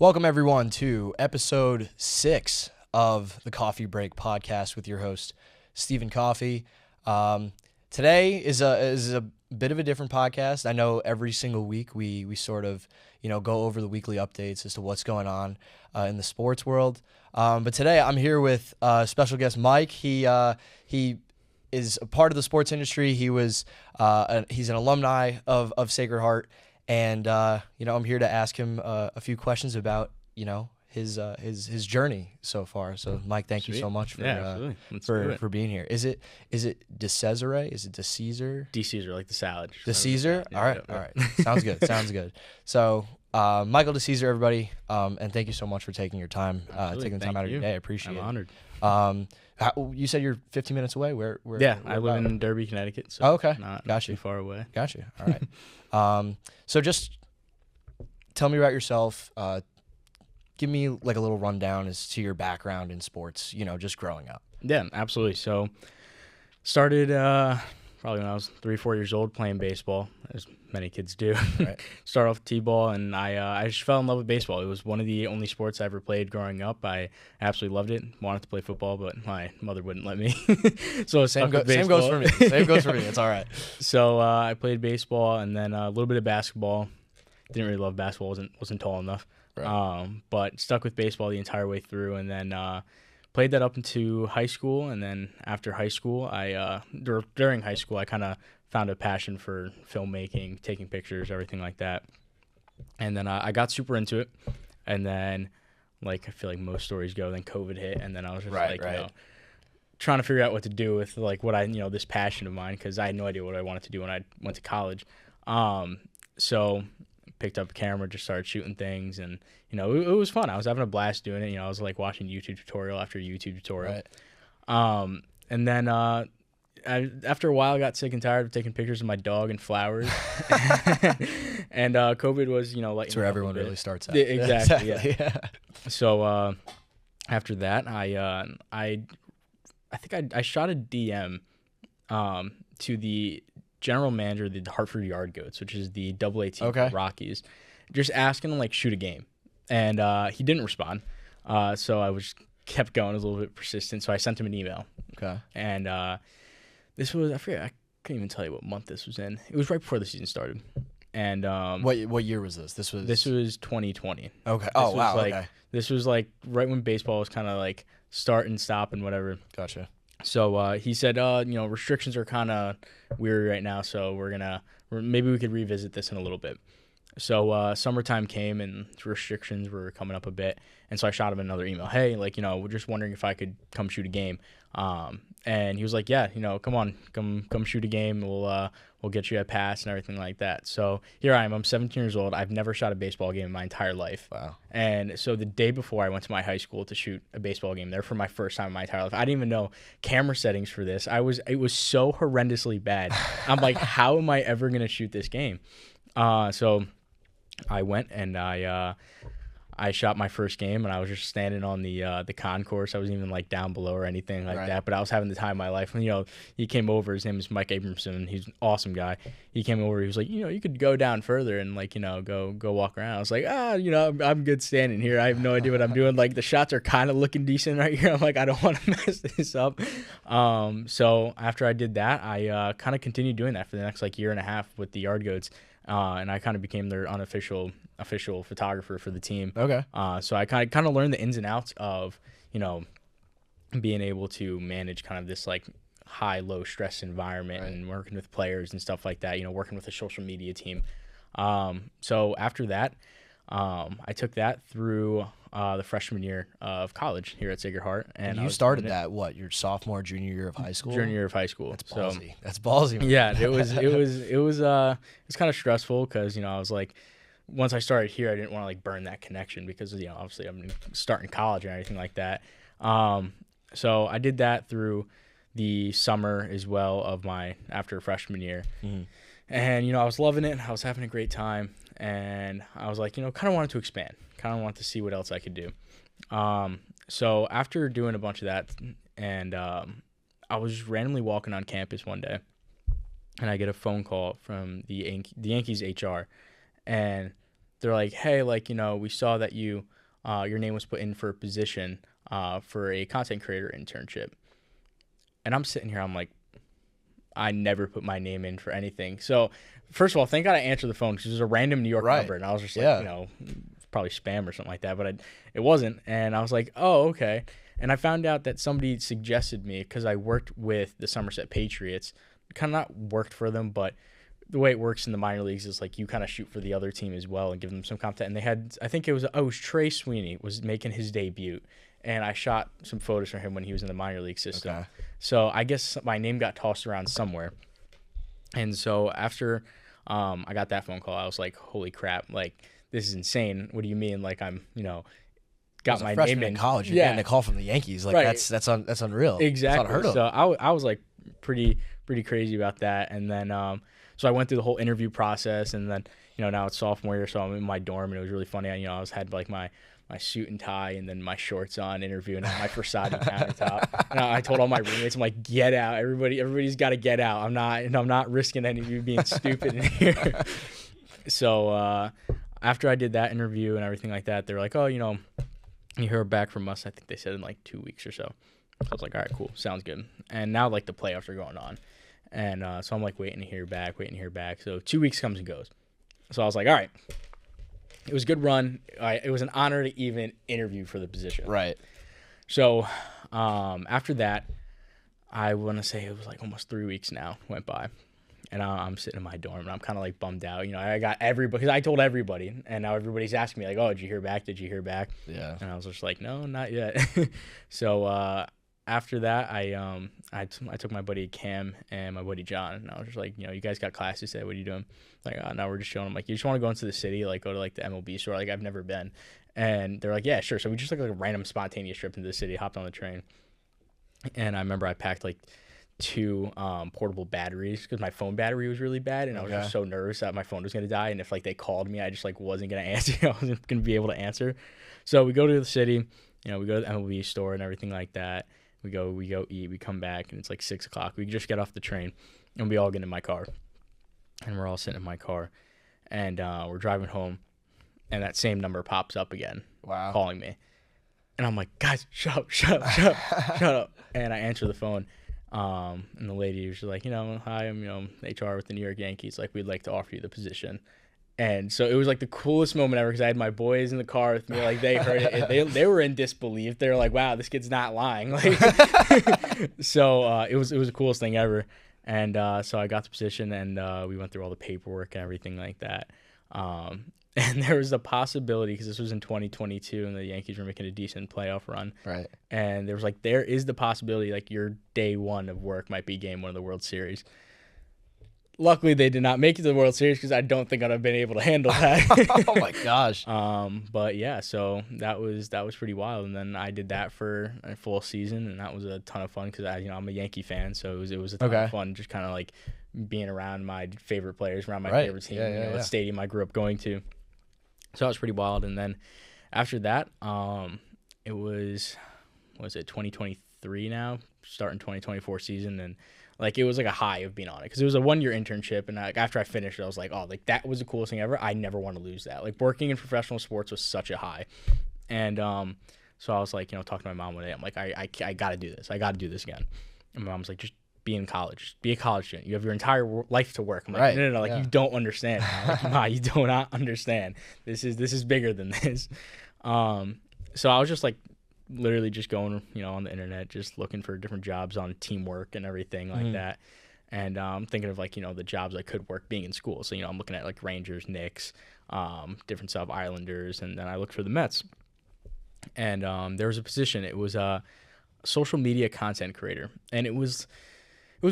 Welcome, everyone, to episode 6 of the Coffee Break podcast with your host, Stephen Coffey. Today is a bit of a different podcast. I know every single week we sort of go over the weekly updates as to what's going on in the sports world. But today I'm here with special guest Mike. He is a part of the sports industry. He's an alumni of Sacred Heart. And, I'm here to ask him a few questions about, his journey so far. So, Mike, thank you so much for being here. Is it DeCesare? Is it DeCesare? DeCesare, like the salad. DeCesare? Yeah, all right. Sounds good. So, Michael DeCesare, everybody, and thank you so much for taking your time, taking the time out of your day. I appreciate it. I'm honored. You said you're 15 minutes away. Where I live in Derby, Connecticut. So okay. Not too far away. Got you. All right. So just tell me about yourself. Give me like a little rundown as to your background in sports, just growing up. Yeah, absolutely. So started probably when I was 3-4 years old playing baseball, as many kids do. Right. Started off t-ball, and I just fell in love with baseball. It was one of the only sports I ever played growing up. I absolutely loved it. Wanted to play football, but my mother wouldn't let me. So same goes for me. It's all right. So I played baseball, and then a little bit of basketball. Didn't really love basketball. Wasn't tall enough. Right. But stuck with baseball the entire way through, and then played that up into high school. And then after high school, during high school, I kind of found a passion for filmmaking, taking pictures, everything like that. And then I got super into it. And then, I feel like most stories go, then COVID hit, and then I was just trying to figure out what to do with what this passion of mine, because I had no idea what I wanted to do when I went to college. So picked up a camera, just started shooting things, and it was fun. I was having a blast doing it. I was watching YouTube tutorial after YouTube tutorial. Right. And then after a while, I got sick and tired of taking pictures of my dog and flowers. And COVID was, that's where everyone really starts at. Exactly. Yeah. So after that, I think I shot a DM to the general manager of the Hartford Yard Goats, which is the AA team for Rockies, just asking him shoot a game, and he didn't respond. So I kept going. I was a little bit persistent, so I sent him an email. Okay. And this was, I forget, I couldn't even tell you what month this was in. It was right before the season started. And what year was this? This was 2020. Okay. Oh wow. Okay. This was right when baseball was kind of start and stop and whatever. Gotcha. So he said, restrictions are kind of weary right now, so maybe we could revisit this in a little bit. So summertime came, and restrictions were coming up a bit, and so I shot him another email. Hey, we're just wondering if I could come shoot a game. And he was like, yeah, come on, come shoot a game. We'll get you a pass and everything like that. So here I am. I'm 17 years old. I've never shot a baseball game in my entire life. Wow. And so the day before I went to my high school to shoot a baseball game there for my first time in my entire life, I didn't even know camera settings for this. It was so horrendously bad. I'm like, how am I ever going to shoot this game? So I went and I shot my first game, and I was just standing on the concourse. I wasn't even down below or anything like that, but I was having the time of my life. And, he came over. His name is Mike Abramson. He's an awesome guy. He came over. He was like, you could go down further and go walk around. I was like, I'm good standing here. I have no idea what I'm doing. The shots are kind of looking decent right here. I'm like, I don't want to mess this up. So after I did that, I kind of continued doing that for the next year and a half with the Yard Goats. And I kind of became their unofficial photographer for the team. Okay. So I kind of learned the ins and outs of, being able to manage kind of this high, low stress environment and working with players and stuff like that, working with a social media team. So after that, I took that through the freshman year of college here at Sacred Heart. And you started that, your sophomore, junior year of high school? Junior year of high school. That's ballsy. That's ballsy. Man. Yeah, it was kind of stressful because, I was once I started here, I didn't want to burn that connection because, obviously I'm starting college and everything like that. So I did that through the summer as well of after freshman year. Mm-hmm. And, I was loving it. I was having a great time. And I was kind of wanted to expand. Kind of wanted to see what else I could do. So after doing a bunch of that, and I was randomly walking on campus one day, and I get a phone call from the Yankees HR. And they're like, hey, like, we saw that your name was put in for a position for a content creator internship. And I'm sitting here, I'm like, I never put my name in for anything. So first of all, thank God I answered the phone because it was a random New York number, and I was just like, probably spam or something like that, but it wasn't. And I was like, oh, okay. And I found out that somebody suggested me because I worked with the Somerset Patriots, kind of not worked for them, but the way it works in the minor leagues is like you kind of shoot for the other team as well and give them some content. And they had, I think it was Trey Sweeney was making his debut, and I shot some photos for him when he was in the minor league system. Okay. So I guess my name got tossed around somewhere. And so after I got that phone call, I was like, holy crap, like, this is insane. What do you mean? Like, I'm, got my name in college. You're getting a call from the Yankees. Like, right. That's unreal. Exactly. It's unheard of. So I was like pretty crazy about that. And then, so I went through the whole interview process, and then, now it's sophomore year, so I'm in my dorm, and it was really funny. I had like my suit and tie and then my shorts on, interviewing on my Versace countertop. And I told all my roommates, I'm like, get out. Everybody's got to get out. I'm not risking any of you being stupid in here. So after I did that interview and everything like that, they were like, oh, you hear back from us. I think they said in like 2 weeks or so. So I was like, all right, cool. Sounds good. And now like the playoffs are going on. And so I'm like waiting to hear back. So 2 weeks comes and goes. So I was like, all right. It was a good run. It was an honor to even interview for the position. Right. So after that, I want to say it was like almost 3 weeks now went by. And I'm sitting in my dorm, and I'm kind of like bummed out. I got everybody, because I told everybody, and now everybody's asking me like, oh, did you hear back? Yeah. And I was just like, no, not yet. So after that, I took my buddy Cam and my buddy John, and I was just like, you guys got classes today. What are you doing? Like, no, we're just chilling. I'm like, you just want to go into the city, like go to like the MLB store? Like, I've never been. And they're like, yeah, sure. So we just took like a random spontaneous trip into the city, hopped on the train. And I remember I packed like 2 portable batteries because my phone battery was really bad, and I was just so nervous that my phone was going to die, and if like they called me, I just like wasn't going to answer. I wasn't going to be able to answer. So we go to the city, we go to the MLB store and everything like that. We go eat, we come back, and it's like 6 o'clock. We just get off the train, and we all get in my car, and we're all sitting in my car, and we're driving home, and that same number pops up again. Wow. Calling me. And I'm like, guys, shut up. And I answer the phone. And the lady was like, hi, I'm HR with the New York Yankees. Like, we'd like to offer you the position. And so it was like the coolest moment ever because I had my boys in the car with me. Like, they heard it. They were in disbelief. They were like, wow, this kid's not lying. Like, so it was the coolest thing ever. And so I got the position, and we went through all the paperwork and everything like that. And there was a possibility, because this was in 2022 and the Yankees were making a decent playoff run. Right. And there is the possibility, like, your day one of work might be game 1 of the World Series. Luckily, they did not make it to the World Series because I don't think I'd have been able to handle that. Oh, my gosh. But, yeah, so that was pretty wild. And then I did that for a full season, and that was a ton of fun because, I'm a Yankee fan, so it was a ton of fun just kind of, like, being around my favorite players, around my favorite team, the stadium I grew up going to. So that was pretty wild. And then after that, it was 2023 now, starting 2024 season. And like, it was like a high of being on it because it was a 1-year internship. And like, after I finished it, I was like, oh, like that was the coolest thing ever. I never want to lose that. Like, working in professional sports was such a high. And so I was like, talking to my mom one day, I'm like, I got to do this. I got to do this again. And my mom's like, just be in college. Be a college student. You have your entire life to work. I'm like, no. Like, you don't understand. Like, Ma, you do not understand. This is bigger than this. So I was just like, literally just going, on the internet, just looking for different jobs on teamwork and everything like that. And thinking of like, the jobs I could work being in school. So, I'm looking at like Rangers, Knicks, different stuff, Islanders. And then I looked for the Mets. And there was a position. It was a social media content creator. And it was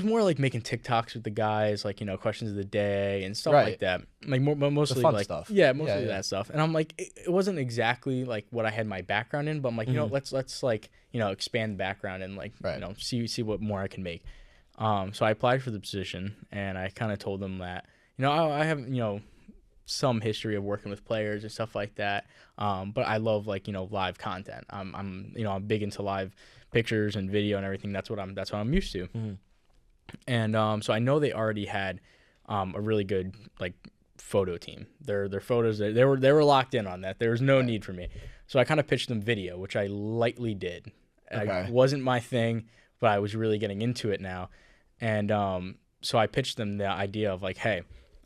more like making TikToks with the guys, like, questions of the day and stuff like that. Like, mostly like stuff. Yeah, mostly that stuff. And I'm like, it wasn't exactly like what I had my background in, but I'm like, let's like, expand the background and like, see what more I can make. So I applied for the position, and I kind of told them that, I have, some history of working with players and stuff like that. But I love like, live content. I'm big into live pictures and video and everything. That's what I'm used to. Mm-hmm. And so I know they already had a really good like photo team. Their photos, they were locked in on that. There was no need for me. So I kind of pitched them video, which I lightly did. Okay. It wasn't my thing, but I was really getting into it now. And so I pitched them the idea of like, hey,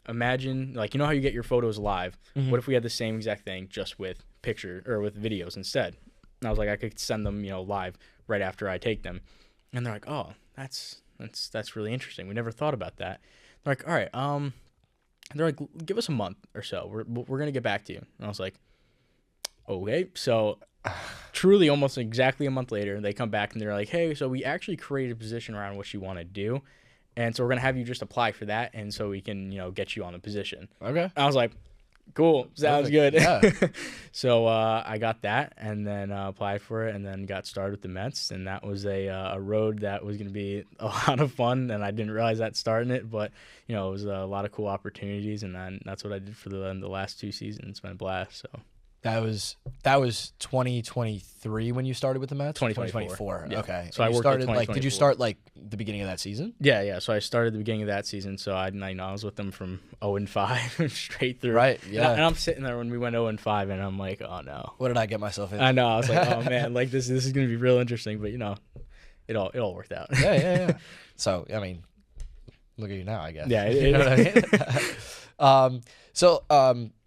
imagine, like, you know how you get your photos live? Mm-hmm. What if we had the same exact thing just with picture or with videos instead? And I was like, I could send them, live right after I take them. And they're like, oh, that's really interesting. We never thought about that. They're like, all right, they're like, give us a month or so. We're gonna get back to you. And I was like, okay. So truly almost exactly a month later, they come back and they're like, hey, so we actually created a position around what you want to do. And so we're going to have you just apply for that. And so we can, get you on the position. Okay. I was like, cool. Sounds good. Yeah. So I got that and then applied for it and then got started with the Mets. And that was a road that was going to be a lot of fun. And I didn't realize that starting it. But, it was a lot of cool opportunities. And then that's what I did for the last 2 seasons. It's been a blast. So. That was 2023 when you started with the Mets? 2024. Yeah. Okay. So and I worked at did you start like the beginning of that season? Yeah. So I started the beginning of that season. So I was with them from 0-5 straight through. Right. Yeah. And I'm sitting there when we went 0-5, and I'm like, oh no. What did I get myself into? I know. I was like, oh man, like this is gonna be real interesting. But it all worked out. Yeah. So I mean, look at you now, I guess. Yeah. You know what I mean?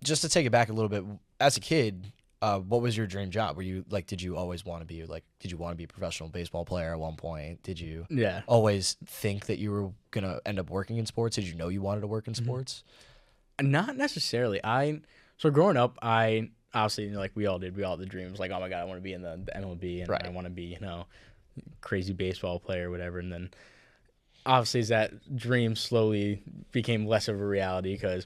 Just to take it back a little bit. As a kid, what was your dream job? Were you like, did you always want to be did you want to be a professional baseball player at one point? Did you always think that you were going to end up working in sports? Did you know you wanted to work in sports? Not necessarily. So growing up, I obviously, like we all did, the dreams like, oh my God, I want to be in the MLB and I want to be, crazy baseball player or whatever. And then obviously as that dream slowly became less of a reality because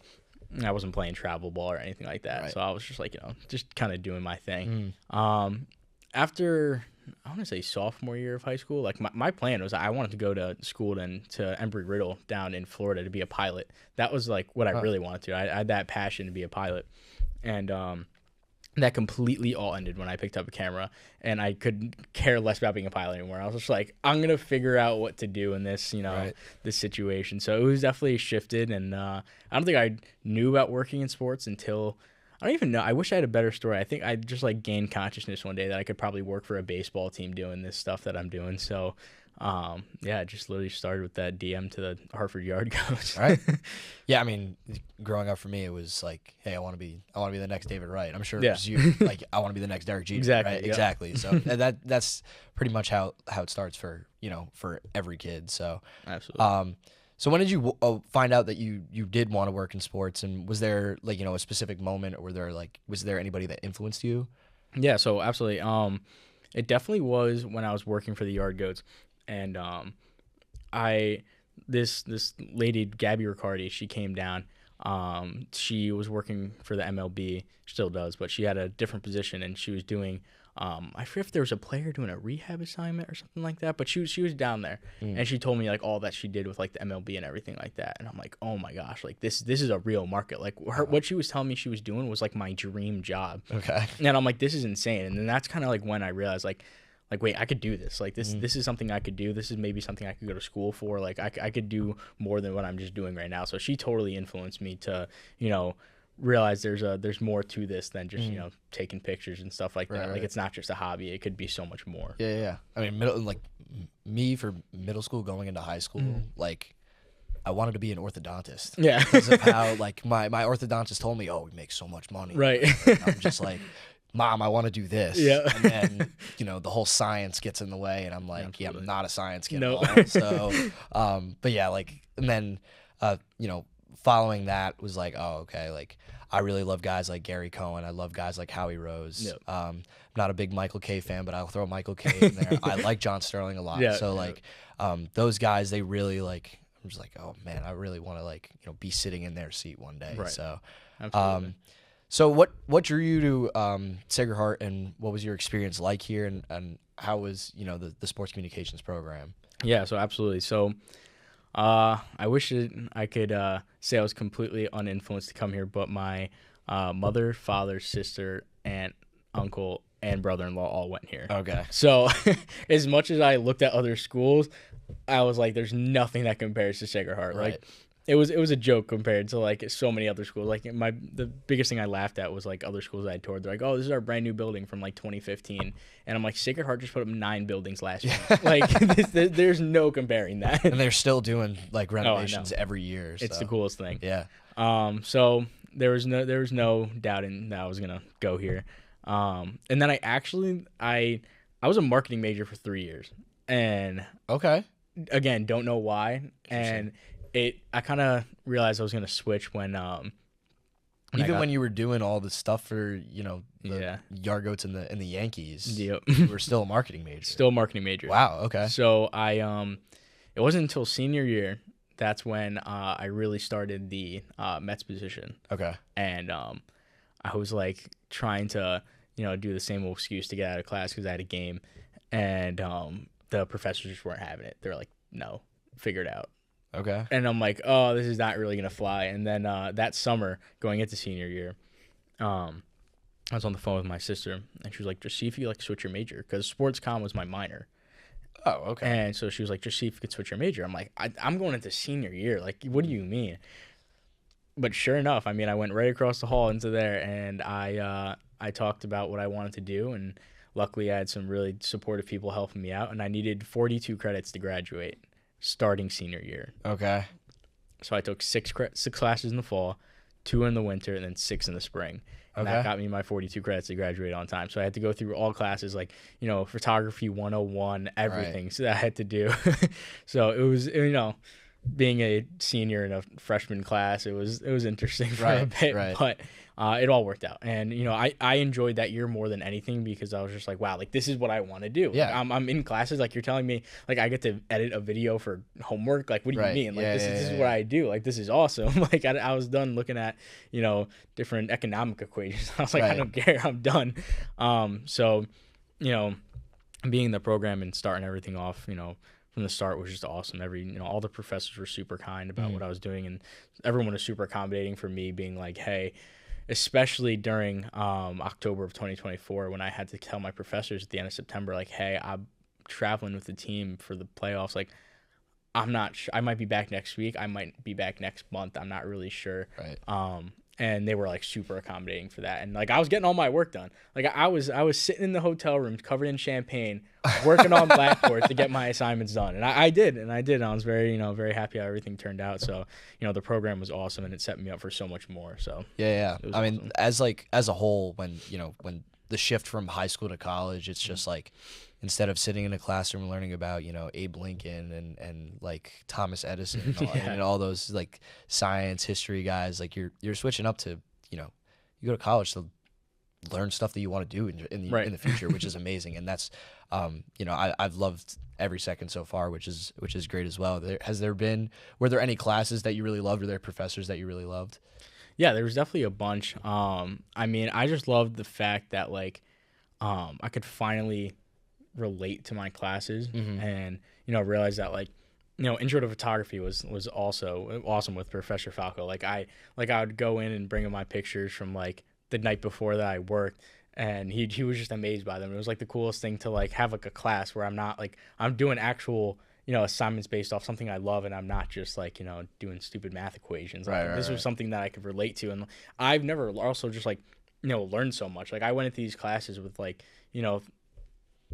I wasn't playing travel ball or anything like that. Right. So I was just like, just kind of doing my thing. After, I want to say sophomore year of high school, like my plan was I wanted to go to school to Embry-Riddle down in Florida to be a pilot. That was like what I really wanted to. I had that passion to be a pilot. And that completely all ended when I picked up a camera and I could care less about being a pilot anymore. I was just like, I'm going to figure out what to do in this, this situation. So it was definitely shifted. And I don't think I knew about working in sports until, I don't even know. I wish I had a better story. I think I just gained consciousness one day that I could probably work for a baseball team doing this stuff that I'm doing. So it just literally started with that DM to the Hartford Yard coach. Right. Yeah. I mean, growing up for me, it was like, hey, I want to be the next David Wright. I'm sure it was you. Like, I want to be the next Derek Jeter. Exactly. Right? Yeah. Exactly. So that's pretty much how it starts for every kid. So absolutely. So when did you find out that you did want to work in sports, and was there a specific moment, or was there anybody that influenced you? Yeah. So absolutely. It definitely was when I was working for the Yard Goats. And this lady, Gabby Riccardi, she came down. She was working for the MLB, still does, but she had a different position, and she was doing I forget if there was a player doing a rehab assignment or something like that, but she was down there, and she told me all that she did with the MLB and everything like that, and I'm like, oh my gosh, this is a real market. What she was telling me she was doing was my dream job. Okay. And I'm like, this is insane. And then that's kind of when I realized wait, I could do this. This is something I could do. This is maybe something I could go to school for. I could do more than what I'm just doing right now. So she totally influenced me to, realize there's more to this than just, taking pictures and stuff like that. Right. It's not just a hobby. It could be so much more. Yeah. I mean, me for middle school going into high school, I wanted to be an orthodontist. Yeah. Because of how my orthodontist told me, oh, we make so much money. Right. And I'm just like, Mom, I want to do this. Yeah. And then, the whole science gets in the way, and I'm like, absolutely. Yeah, I'm not a science kid at all. So, but yeah, and then, following that was oh, okay, I really love guys like Gary Cohen. I love guys like Howie Rose. Yep. I'm not a big Michael K fan, but I'll throw Michael K in there. I like John Sterling a lot. Yeah, so, those guys, they really, I'm just oh, man, I really want to, be sitting in their seat one day. Right. So, absolutely. So what drew you to Sacred Heart, and what was your experience like here, and how was the sports communications program? Yeah, so absolutely. So I wish I could say I was completely uninfluenced to come here, but my mother, father, sister, aunt, uncle, and brother-in-law all went here. Okay. So as much as I looked at other schools, I was like, there's nothing that compares to Sacred Heart. Right. it was a joke compared to like so many other schools. Like the biggest thing I laughed at was like other schools I had toured. They're like, oh, this is our brand new building from like 2015, and I'm like, Sacred Heart just put up 9 buildings last year. Like there's no comparing that. And they're still doing like Oh, renovations every year. It's so. the coolest thing. Yeah. So there was no doubting that I was gonna go here. And then I was a marketing major for 3 years, and Okay. again, don't know why, and I kind of realized I was gonna switch when when you were doing all the stuff for the Yeah. Yargoats and the Yankees, Yep. you were still a marketing major. Still a marketing major. Wow. Okay. So it wasn't until senior year that's when I really started the Mets position, Okay. and I was like trying to do the same old excuse to get out of class because I had a game, and the professors just weren't having it. They're like, no, figure it out. Okay. And I'm like, oh, this is not really gonna fly. And then that summer, going into senior year, I was on the phone with my sister, and she was like, just see if you like switch your major, because sports comm was my minor. Oh, okay. And so she was like, just see if you could switch your major. I'm like, I'm going into senior year. Like, what do you mean? But sure enough, I mean, I went right across the hall into there, and I talked about what I wanted to do, and luckily I had some really supportive people helping me out, and I needed 42 credits to graduate starting senior year. Okay. So I took six classes in the fall, 2 in the winter, and then 6 in the spring. And that got me my 42 credits to graduate on time. So I had to go through all classes, like, photography 101, everything. Right. So that I had to do. So it was, being a senior in a freshman class, it was interesting for a bit, but it all worked out. And, I enjoyed that year more than anything, because I was just like, wow, like, this is what I want to do. Yeah. Like, I'm in classes, like, you're telling me, like, I get to edit a video for homework. Like, what do you mean? Like, this is what I do. Like, this is awesome. Like, I was done looking at, different economic equations. I was like, I don't care. I'm done. So, being in the program and starting everything off, from the start was just awesome. All the professors were super kind about what I was doing, and everyone was super accommodating for me, being like, hey, especially during October of 2024, when I had to tell my professors at the end of September, like, hey, I'm traveling with the team for the playoffs. Like, I'm not sure. I might be back next week. I might be back next month. I'm not really sure. Right. And they were like super accommodating for that. And like, I was getting all my work done. Like, I was sitting in the hotel room covered in champagne, working on Blackboard to get my assignments done. And I did. And I was very, very happy how everything turned out. So, the program was awesome, and it set me up for so much more. So yeah. I mean, awesome. as a whole, when the shift from high school to college, it's just like, instead of sitting in a classroom learning about, Abe Lincoln and like Thomas Edison and all those like science, history guys, like you're switching up to, you go to college to learn stuff that you want to do in the future, which is amazing. And that's, I've loved every second so far, which is great as well. Were there any classes that you really loved, or there professors that you really loved? Yeah, there was definitely a bunch. I mean, I just loved the fact that like, I could finally relate to my classes, and realize that like, intro to photography was also awesome with Professor Falco. Like I would go in and bring him my pictures from like the night before that I worked, and he was just amazed by them. It was like the coolest thing to like have like a class where I'm not like, I'm doing actual assignments based off something I love, and I'm not just like doing stupid math equations. Like, this was something that I could relate to, and I've never also just like learned so much. Like, I went into these classes with like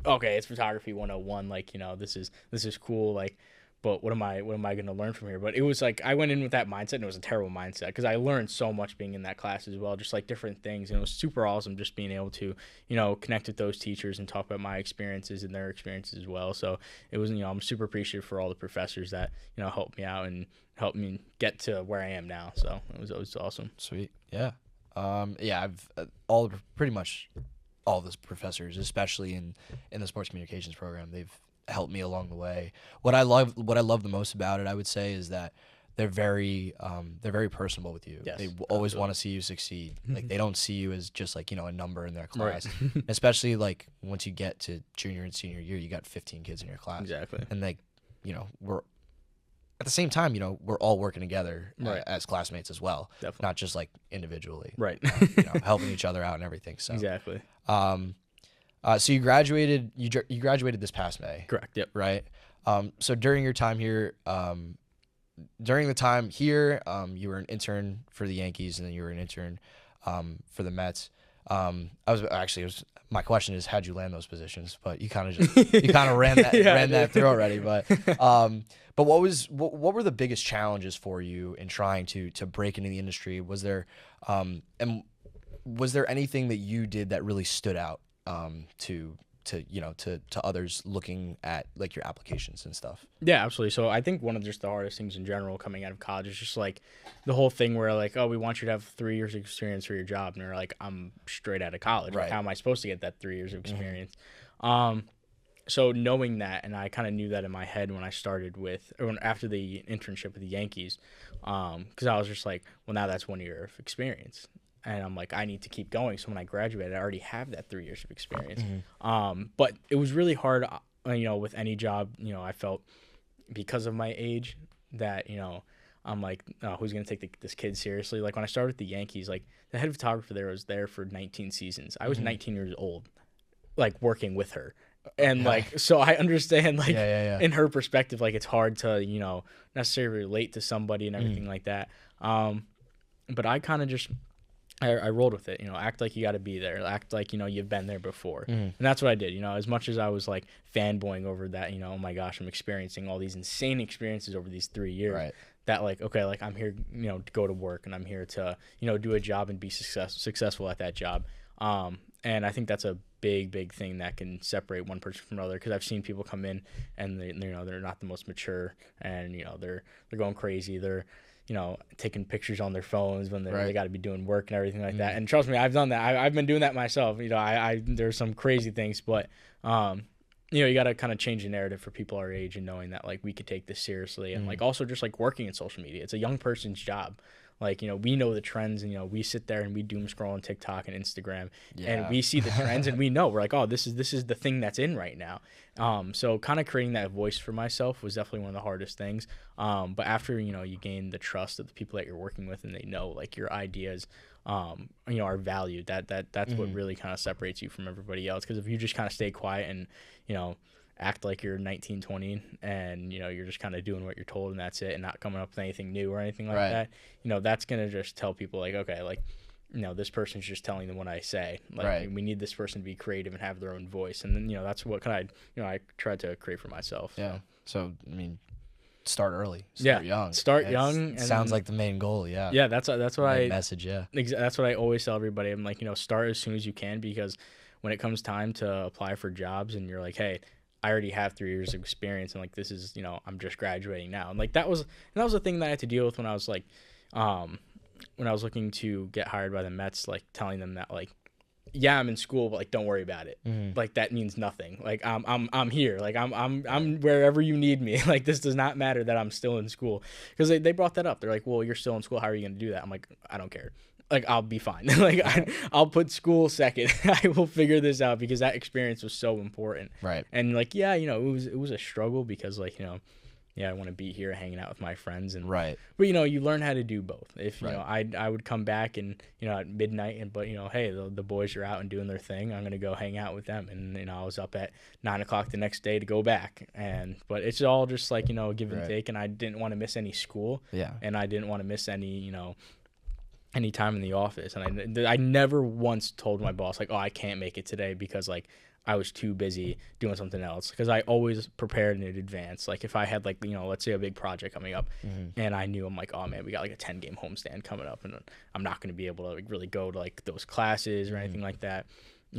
okay, it's photography 101, like, this is cool, like, but what am I going to learn from here? But it was like, I went in with that mindset, and it was a terrible mindset, because I learned so much being in that class as well, just like different things, and it was super awesome just being able to, connect with those teachers and talk about my experiences and their experiences as well. So it was, I'm super appreciative for all the professors that, helped me out and helped me get to where I am now. So it was awesome. Sweet. Yeah. I've pretty much all of the professors, especially in the sports communications program, they've helped me along the way. What I love the most about it, I would say, is that they're very personable with you. Yes, they always want to see you succeed. Like, they don't see you as just like, a number in their class. Especially like once you get to junior and senior year, you got 15 kids in your class. Exactly. And like, we're at the same time, we're all working together as classmates as well. Definitely. Not just like individually. Right. Helping each other out and everything. So exactly. So you graduated. You graduated this past May. Correct. Yep. Right. So during your time here, during the time here, you were an intern for the Yankees, and then you were an intern for the Mets. My question is, how'd you land those positions? But you kind of ran that through already. But what were the biggest challenges for you in trying to break into the industry? Was there anything that you did that really stood out to others looking at like your applications and stuff? Yeah, absolutely. So I think one of just the hardest things in general coming out of college is just like the whole thing where like, oh, we want you to have 3 years of experience for your job. And you're like, I'm straight out of college. Right. Like, how am I supposed to get that 3 years of experience? Mm-hmm. So knowing that, and I kind of knew that in my head when I started after the internship with the Yankees, because I was just like, well, now that's 1 year of experience. And I'm like, I need to keep going. So when I graduated, I already have that 3 years of experience. Mm-hmm. But it was really hard, with any job, I felt because of my age that, I'm like, oh, who's going to take this kid seriously? Like when I started with the Yankees, like the head photographer there was there for 19 seasons. I was 19 years old, like working with her. And like, so I understand like in her perspective, like it's hard to, necessarily relate to somebody and everything like that. But I kind of just, I rolled with it, act like you got to be there, act like, you've been there before. And that's what I did, as much as I was like fanboying over that, oh my gosh, I'm experiencing all these insane experiences over these 3 years. Right. That like, okay, like I'm here, to go to work and I'm here to, do a job and be successful at that job. And I think that's a big thing that can separate one person from another, because I've seen people come in and they're not the most mature, and they're going crazy, they're taking pictures on their phones when they got to be doing work and everything like that. And trust me, I've done that. I've been doing that myself. There's some crazy things, but you got to kind of change the narrative for people our age, and knowing that like we could take this seriously, and like also just like working in social media, it's a young person's job. Like, we know the trends, and, we sit there and we doom scroll on TikTok and Instagram, and we see the trends and we know, we're like, oh, this is the thing that's in right now. So kind of creating that voice for myself was definitely one of the hardest things. But after, you gain the trust of the people that you're working with, and they know like your ideas, are valued, that's what really kind of separates you from everybody else. Because if you just kind of stay quiet and, act like you're 19, 20, and you're just kind of doing what you're told and that's it, and not coming up with anything new or anything like that, that's gonna just tell people like, okay, like, this person's just telling them what I say. Like, we need this person to be creative and have their own voice, and then that's what I tried to create for myself. Yeah. So I mean, start early. Start young. Start young. And sounds like the main goal. Yeah. Yeah. That's what message. Yeah. That's what I always tell everybody. I'm like, start as soon as you can, because when it comes time to apply for jobs, and you're like, hey, I already have 3 years of experience, and like this is, I'm just graduating now. And like that was the thing that I had to deal with when I was like, when I was looking to get hired by the Mets, like telling them that like, yeah, I'm in school, but like don't worry about it. Like that means nothing. Like I'm here. Like I'm wherever you need me. Like this does not matter that I'm still in school, because they brought that up. They're like, well, you're still in school. How are you going to do that? I'm like, I don't care. Like, I'll be fine. Like, I'll put school second. I will figure this out, because that experience was so important. Right. And like, yeah, it was a struggle, because like, I want to be here hanging out with my friends, and but you learn how to do both. If I would come back and at midnight, but hey, the boys are out and doing their thing, I'm gonna go hang out with them, and I was up at 9 o'clock the next day to go back, but it's all just like give and take, and I didn't want to miss any school, and I didn't want to miss any time in the office, and I never once told my boss like, oh, I can't make it today because like I was too busy doing something else, because I always prepared in advance. Like if I had like, let's say a big project coming up, and I knew, I'm like, oh man, we got like a 10-game homestand coming up, and I'm not going to be able to like really go to like those classes or anything like that.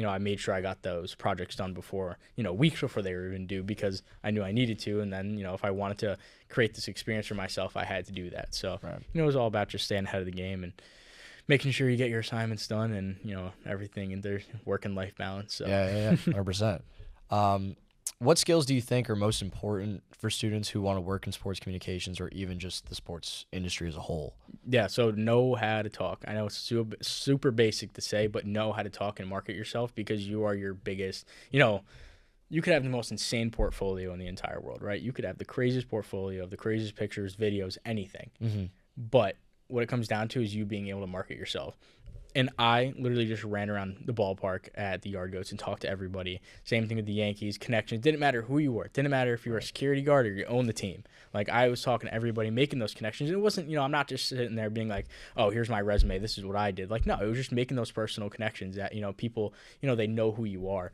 I made sure I got those projects done before, weeks before they were even due, because I knew I needed to. And then, if I wanted to create this experience for myself, I had to do that. So, it was all about just staying ahead of the game and making sure you get your assignments done, and everything in their work and life balance. So. Yeah, 100%. What skills do you think are most important for students who want to work in sports communications, or even just the sports industry as a whole? Yeah, so know how to talk. I know it's super basic to say, but know how to talk and market yourself, because you are your biggest. You could have the most insane portfolio in the entire world, right? You could have the craziest portfolio, the craziest pictures, videos, anything. But what it comes down to is you being able to market yourself. And I literally just ran around the ballpark at the Yard Goats and talked to everybody. Same thing with the Yankees, connections. Didn't matter who you were. Didn't matter if you were a security guard or you owned the team. Like, I was talking to everybody, making those connections. And it wasn't, I'm not just sitting there being like, oh, here's my resume. This is what I did. Like, no, it was just making those personal connections that, people, they know who you are.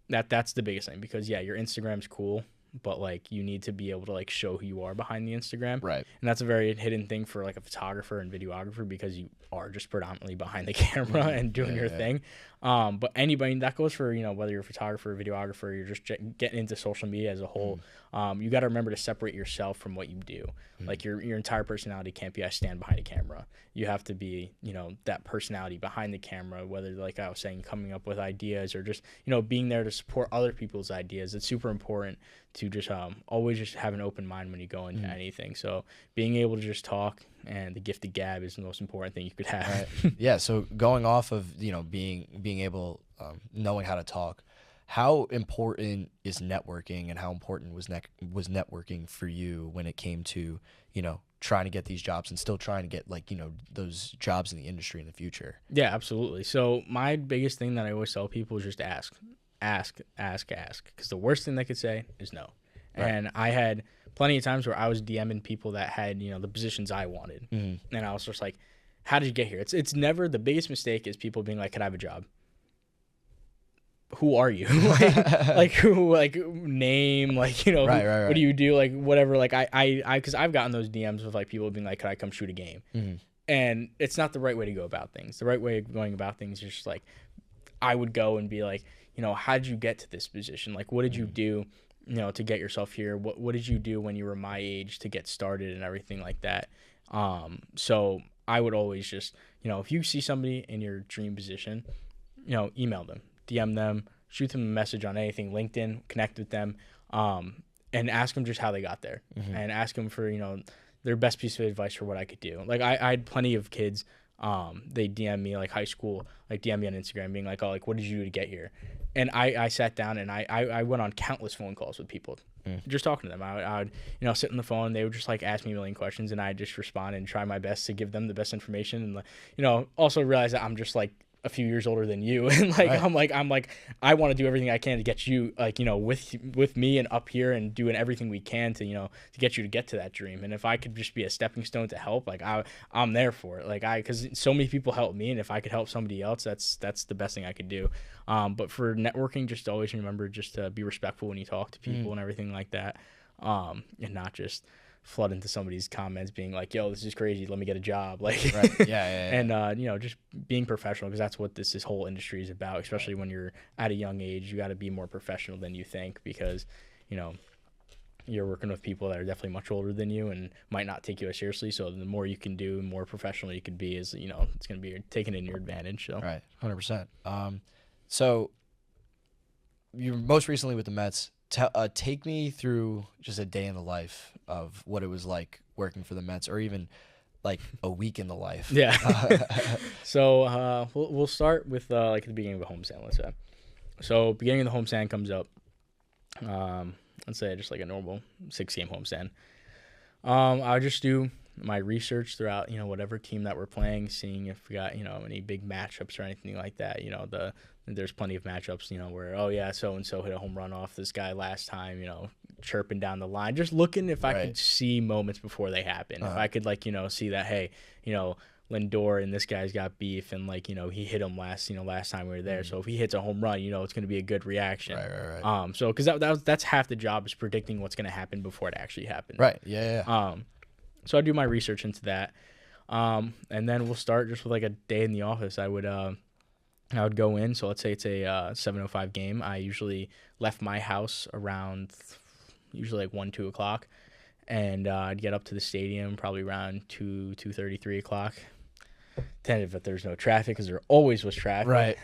That's the biggest thing because, yeah, your Instagram's cool. But, like, you need to be able to, like, show who you are behind the Instagram. Right. And that's a very hidden thing for, like, a photographer and videographer because you are just predominantly behind the camera and doing your thing. But anybody, that goes for, whether you're a photographer or videographer, you're just getting into social media as a whole. You got to remember to separate yourself from what you do. Like, your entire personality can't be, I stand behind a camera. You have to be, that personality behind the camera, whether, like I was saying, coming up with ideas or just, being there to support other people's ideas. It's super important to just always just have an open mind when you go into anything. So being able to just talk and the gift of gab is the most important thing you could have. Right. Yeah. So going off of, being able, knowing how to talk, how important is networking and how important was networking for you when it came to, trying to get these jobs and still trying to get those jobs in the industry in the future? Yeah, absolutely. So my biggest thing that I always tell people is just ask. Because the worst thing they could say is no. Right. And I had plenty of times where I was DMing people that had, the positions I wanted. And I was just like, how did you get here? It's never, the biggest mistake is people being like, can I have a job? Who are you? Name, right. What do you do? Like, whatever. Like, because I've gotten those DMs with, like, people being like, can I come shoot a game? And it's not the right way to go about things. The right way of going about things is just, like, I would go and be like, how did you get to this position? Like, what did you do, to get yourself here? What did you do when you were my age to get started and everything like that? So I would always just, if you see somebody in your dream position, email them, DM them, shoot them a message on anything, LinkedIn, connect with them, and ask them just how they got there and ask them for, their best piece of advice for what I could do. Like, I had plenty of kids, they DM me, like, high school, like, DM me on Instagram being like, oh, like, what did you do to get here? And I sat down and I went on countless phone calls with people, just talking to them. I would, sit on the phone. They would just, like, ask me a million questions, and I'd just respond and try my best to give them the best information. And, also realize that I'm just, like, a few years older than you, and like right. I'm like I want to do everything I can to get you, like, with me and up here and doing everything we can to to get you to get to that dream. And if I could just be a stepping stone to help, like, I'm there for it. Like, because so many people help me, and if I could help somebody else, that's the best thing I could do. But for networking, just always remember just to be respectful when you talk to people and everything like that, and not just flood into somebody's comments being like, yo, this is crazy, let me get a job. Like, right. Yeah. And just being professional, because that's what this whole industry is about, especially when you're at a young age. You got to be more professional than you think, because you're working with people that are definitely much older than you and might not take you as seriously. So the more you can do, the more professional you can be, is it's going to be taken in your advantage. So right, 100%. So you're most recently with the Mets. Take me through just a day in the life of what it was like working for the Mets, or even like a week in the life. Yeah. So we'll start with like at the beginning of a homestand, let's say. So beginning of the homestand comes up. Let's say just like a normal 6-game homestand. I'll just do my research throughout, whatever team that we're playing, seeing if we got, any big matchups or anything like that. There's plenty of matchups, where, oh yeah, so-and-so hit a home run off this guy last time, chirping down the line, just looking if I could see moments before they happen. If I could, see that, hey, Lindor and this guy's got beef, and he hit him last time we were there. So if he hits a home run, it's going to be a good reaction. Right. So because that's half the job, is predicting what's going to happen before it actually happens. Right. Yeah. So I do my research into that, and then we'll start just with like a day in the office. I would go in. So let's say it's a 7:05 game. I usually left my house around usually like 1-2 o'clock, and I'd get up to the stadium probably around 2:30, 3 o'clock. Tentative if there's no traffic, because there always was traffic. Right.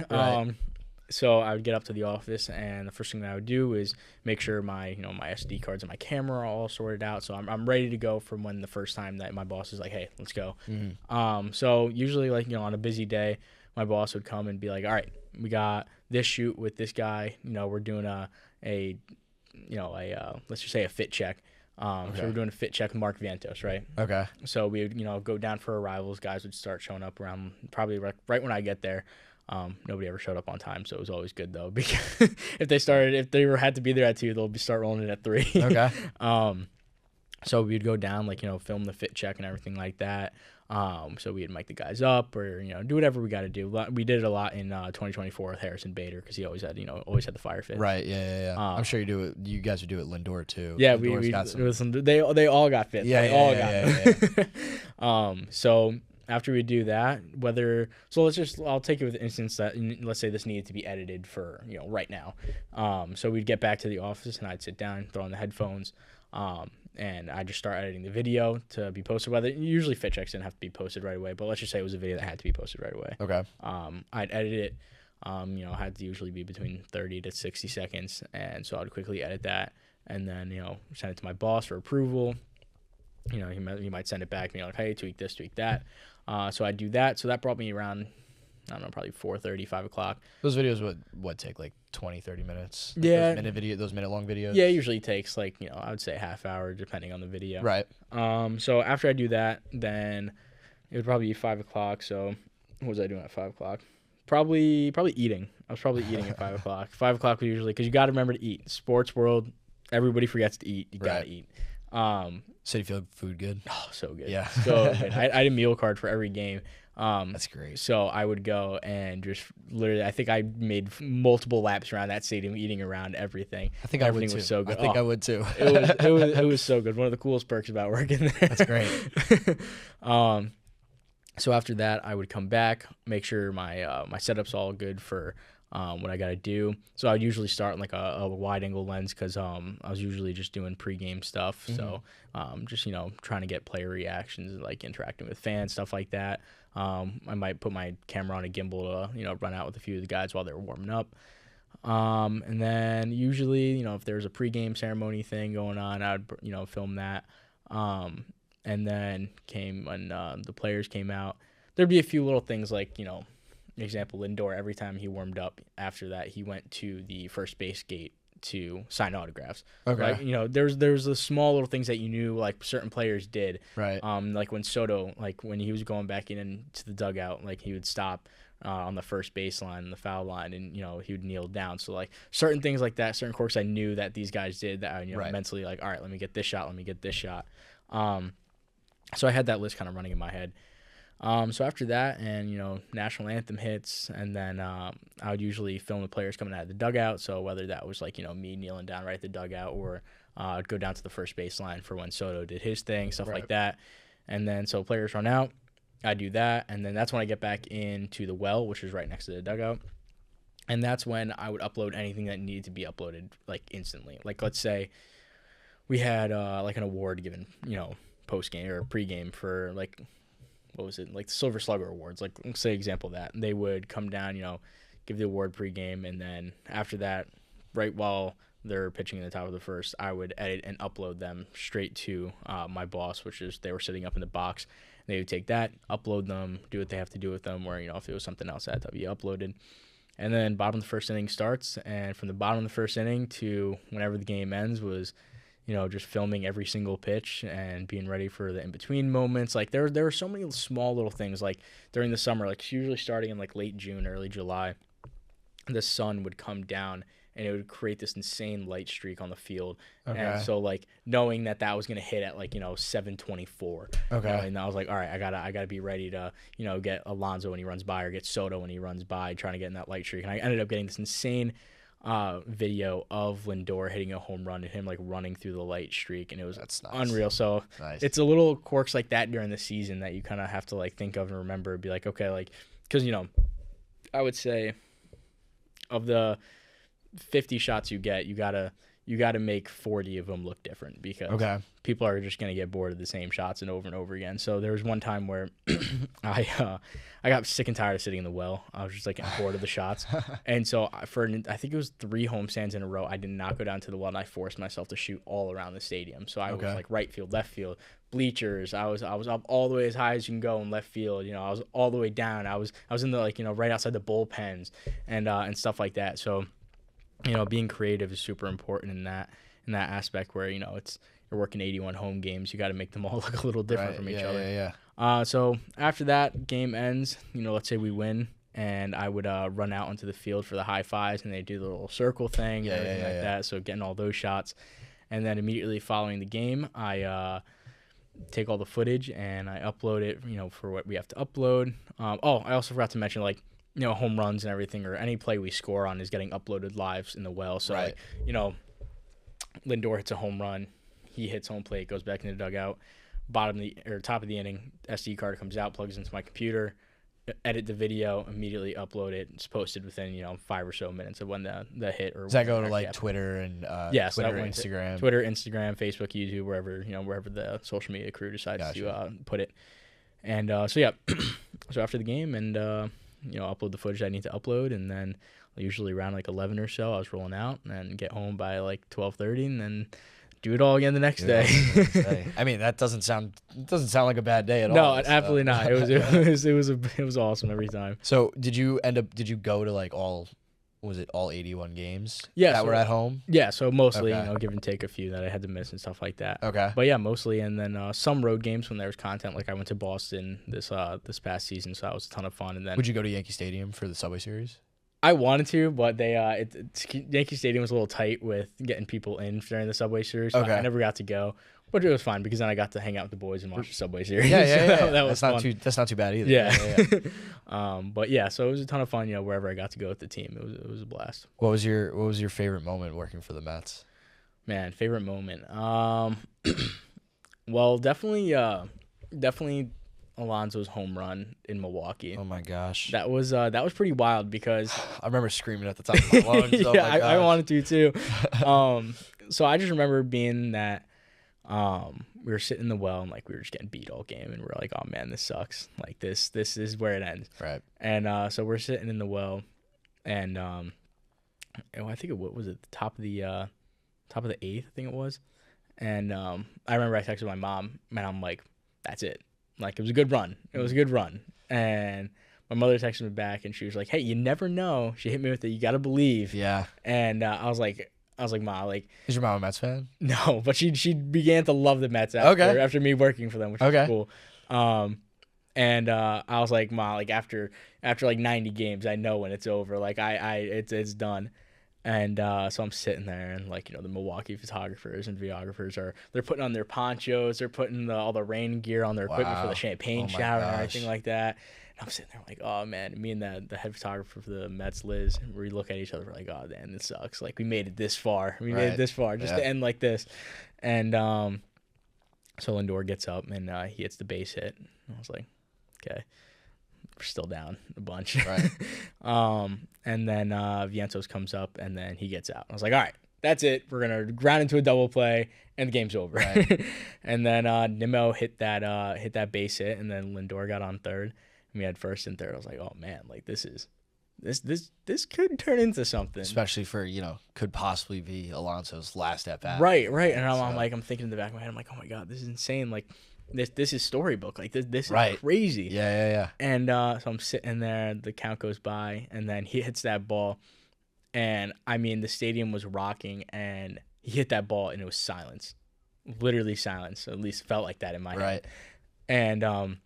So I would get up to the office, and the first thing that I would do is make sure my my SD cards and my camera are all sorted out. So I'm ready to go from when the first time that my boss is like, hey, let's go. So usually on a busy day, my boss would come and be like, all right, we got this shoot with this guy. We're doing a let's just say a fit check. So we're doing a fit check with Mark Vientos, right? Okay. So we would, go down for arrivals. Guys would start showing up around probably right when I get there. Nobody ever showed up on time, so it was always good though, because if they had to be there at 2, they'll start rolling it at 3. Okay. So we'd go down, film the fit check and everything like that. So we'd mic the guys up or, do whatever we got to do. We did it a lot in 2024 with Harrison Bader because he always had the fire fit. Right. Yeah. I'm sure you guys would do it Lindor too. Yeah, they all got fit. Yeah, they all got fit. So after we do that, I'll take it with the instance that, let's say this needed to be edited for, right now. So we'd get back to the office and I'd sit down, throw on the headphones, and I just start editing the video to be posted. Usually fit checks didn't have to be posted right away, but let's just say it was a video that had to be posted right away. Okay. I'd edit it. Had to usually be between 30 to 60 seconds, and so I'd quickly edit that, and then send it to my boss for approval. He might send it back, hey, tweak this, tweak that. So I'd do that. So that brought me around, I don't know, probably 4:30, 5 o'clock. Those videos would take like 20, 30 minutes. Yeah. Those minute-long videos. Yeah, it usually takes I would say half hour depending on the video. Right. So after I do that, then it would probably be 5 o'clock. So what was I doing at 5 o'clock? Probably eating. I was probably eating at 5 o'clock. 5 o'clock was usually, because you got to remember to eat. Sports world, everybody forgets to eat. You got to eat. So you feel food good? Oh, so good. Yeah. So good. I had a meal card for every game. That's great. So I would go and just literally, I think I made multiple laps around that stadium, eating around everything. I think everything I would too. was so good. I think I would too. It was so good. One of the coolest perks about working there. That's great. So after that, I would come back, make sure my setup's all good for what I got to do. So I would usually start in a wide angle lens because I was usually just doing pregame stuff. Mm-hmm. So just trying to get player reactions, interacting with fans, stuff like that. I might put my camera on a gimbal to run out with a few of the guys while they were warming up. And then usually if there was a pregame ceremony thing going on, I would film that. And then when the players came out, there'd be a few little things example, Lindor, every time he warmed up after that, he went to the first base gate to sign autographs. Okay. There's the small little things that you knew certain players did. Right. When Soto, when he was going back into the dugout, he would stop on the first baseline and the foul line, and he would kneel down. So certain things like that, certain quirks I knew that these guys did that I mentally all right, let me get this shot. So I had that list kind of running in my head. So after that, and national anthem hits, and then I would usually film the players coming out of the dugout. So whether that was me kneeling down right at the dugout, or I'd go down to the first baseline for when Soto did his thing, stuff like that. And then so players run out, I do that, and then that's when I get back into the well, which is right next to the dugout. And that's when I would upload anything that needed to be uploaded instantly. Let's say we had an award given post game or pre-game for what was it, the Silver Slugger Awards, let's say example of that. And they would come down, give the award pre-game, and then after that, right while they're pitching in the top of the first, I would edit and upload them straight to my boss, which is they were sitting up in the box. They would take that, upload them, do what they have to do with them, or if it was something else that had to be uploaded. And then bottom of the first inning starts, and from the bottom of the first inning to whenever the game ends was just filming every single pitch and being ready for the in-between moments. There were so many small little things, during the summer, usually starting in late June, early July, the sun would come down and it would create this insane light streak on the field. Okay. And so knowing that was going to hit at 7:24. Okay. And I was all right, I gotta be ready to, get Alonso when he runs by, or get Soto when he runs by, trying to get in that light streak. And I ended up getting this insane video of Lindor hitting a home run and him running through the light streak, and it was unreal. So It's a little quirks like that during the season that you kind of have to think of and remember, be okay, because I would say of the 50 shots you get, you gotta make 40 of them look different, because people are just gonna get bored of the same shots and over again. So there was one time where I got sick and tired of sitting in the well. I was just getting bored of the shots, and so I think it was 3 homestands in a row, I did not go down to the well, and I forced myself to shoot all around the stadium. So I was right field, left field, bleachers. I was up all the way as high as you can go in left field. I was all the way down. I was in the right outside the bullpens and stuff like that. So being creative is super important in that aspect, where it's working 81 home games, you got to make them all look a little different from each other. Yeah. So after that game ends, let's say we win, and I would run out onto the field for the high fives, and they do the little circle thing and everything like that. So getting all those shots, and then immediately following the game, I take all the footage and I upload it, for what we have to upload. I also forgot to mention, like, home runs and everything, or any play we score on is getting uploaded live in the well. So like, Lindor hits a home run, he hits home plate, goes back in the dugout, top of the inning, SD card comes out, plugs into my computer, edit the video, immediately upload it. It's posted within 5 or so minutes of when the hit. Or does that go to like Twitter and Twitter, Instagram, Facebook, YouTube, wherever the social media crew decides to put it. And so after the game, and upload the footage I need to upload, and then usually around like 11 or so I was rolling out and get home by like 12:30, and then do it all again the next day. I mean, that doesn't sound like a bad day at all. No, absolutely not. It was awesome every time. So did you go to like all 81 games? Yeah, that were at home. Yeah, so mostly give and take a few that I had to miss and stuff like that. Okay, but yeah, mostly, and then some road games when there was content. Like I went to Boston this past season, so that was a ton of fun. And then would you go to Yankee Stadium for the Subway Series? I wanted to, but Yankee Stadium was a little tight with getting people in during the Subway Series. So I never got to go, but it was fun because then I got to hang out with the boys and watch the Subway Series. Yeah. That was fun. That's not too bad either. Yeah. But yeah, so it was a ton of fun. Wherever I got to go with the team, it was a blast. What was your favorite moment working for the Mets? Man, favorite moment. Well, definitely Alonso's home run in Milwaukee. Oh my gosh, that was pretty wild because I remember screaming at the top of my lungs. Yeah, I wanted to too. So I just remember being that we were sitting in the well and like we were just getting beat all game, and we're like, oh man, this sucks. Like this is where it ends. Right. And so we're sitting in the well, and I think what was it, the top of the 8th, I think it was. And I remember I texted my mom, and I'm like, that's it. Like, it was a good run. And my mother texted me back, and she was like, hey, you never know. She hit me with it. You got to believe. Yeah. And I was like, Ma, like. Is your mom a Mets fan? No, but she began to love the Mets after me working for them, which was cool. And I was like, Ma, like after like 90 games, I know when it's over. Like it's done. And so I'm sitting there, and like the Milwaukee photographers and videographers they're putting on their ponchos, they're putting all the rain gear on their equipment for the champagne shower and everything like that. And I'm sitting there like, oh man, me and the head photographer for the Mets, Liz, we look at each other, we're like, oh man, this sucks. Like we made it this far, just to end like this. And so Lindor gets up and he hits the base hit. And I was like, okay. We're still down a bunch. Right. And then Vientos comes up, and then he gets out. I was like, all right, that's it. We're going to ground into a double play, and the game's over. Right. And then Nimmo hit that base hit, and then Lindor got on third. And we had first and third. I was like, oh, man, like this could turn into something. Especially for, could possibly be Alonso's last at-bat. Right. And I'm thinking in the back of my head, I'm like, oh, my God, this is insane. Like, This is storybook. Like this is crazy. Yeah. And so I'm sitting there, the count goes by, and then he hits that ball, and I mean the stadium was rocking, and he hit that ball and it was silence. Literally silence. At least it felt like that in my head. And I